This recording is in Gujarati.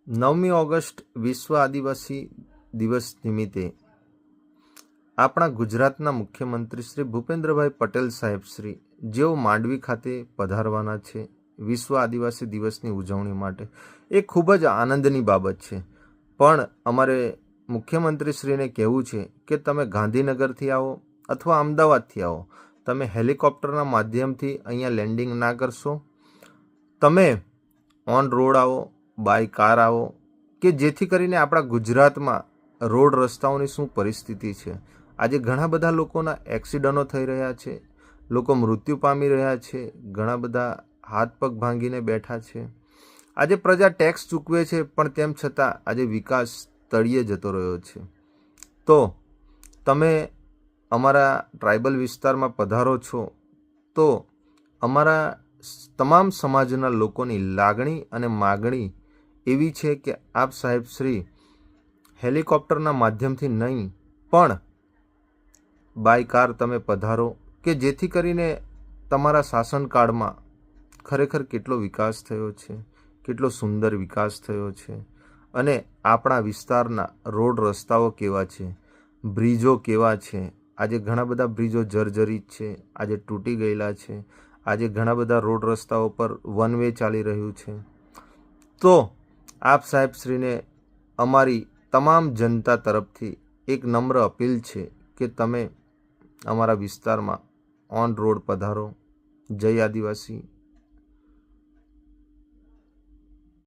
9મી ઓગસ્ટ વિશ્વ આદિવાસી દિવસ નિમિત્તે આપણા ગુજરાતના મુખ્યમંત્રી શ્રી ભૂપેન્દ્રભાઈ પટેલ સાહેબ શ્રી જેઓ માંડવી ખાતે પધારવાના છે વિશ્વ આદિવાસી દિવસની ઉજવણી માટે, એ ખૂબ જ આનંદની બાબત છે. પણ અમારે મુખ્યમંત્રીશ્રીને કહેવું છે કે તમે ગાંધીનગરથી આવો અથવા અમદાવાદથી આવો, તમે હેલિકોપ્ટરના માધ્યમથી અહીંયા લેન્ડિંગ ના કરશો. તમે ઓન રોડ આવો, બાય કાર આવો, કે જેથી કરીને આપણા ગુજરાતમાં રોડ રસ્તાઓની શું પરિસ્થિતિ છે. આજે ઘણા બધા લોકોના એક્સિડન્ટો થઈ રહ્યા છે, લોકો મૃત્યુ પામી રહ્યા છે, ઘણા બધા હાથ પગ ભાંગીને બેઠા છે. આજે પ્રજા ટેક્સ ચૂકવે છે, પણ તેમ છતાં આજે વિકાસ તળિયે જતો રહ્યો છે. તો તમે અમારા ટ્રાઇબલ વિસ્તારમાં પધારો છો તો અમારા તમામ સમાજના લોકોની લાગણી અને માગણી એવી છે કે આપ સાહેબ શ્રી હેલિકોપ્ટરના માધ્યમથી નહીં પણ બાય કાર તમે પધારો, કે જેથી કરીને તમારા શાસનકાળમાં ખરેખર કેટલો વિકાસ થયો છે, કેટલો સુંદર વિકાસ થયો છે. અને આપણા વિસ્તારના રોડ રસ્તાઓ કેવા છે, બ્રિજો કેવા છે. આજે ઘણા બધા બ્રિજો જર્જરિત છે, આજે તૂટી ગયેલા છે. આજે ઘણા બધા રોડ રસ્તાઓ પર વન વે ચાલી રહ્યું છે. તો આપ સાહેબશ્રીને અમારી તમામ જનતા તરફથી એક નમ્ર અપીલ છે કે તમે અમારા વિસ્તારમાં ઓન રોડ પધારો. જય આદિવાસી.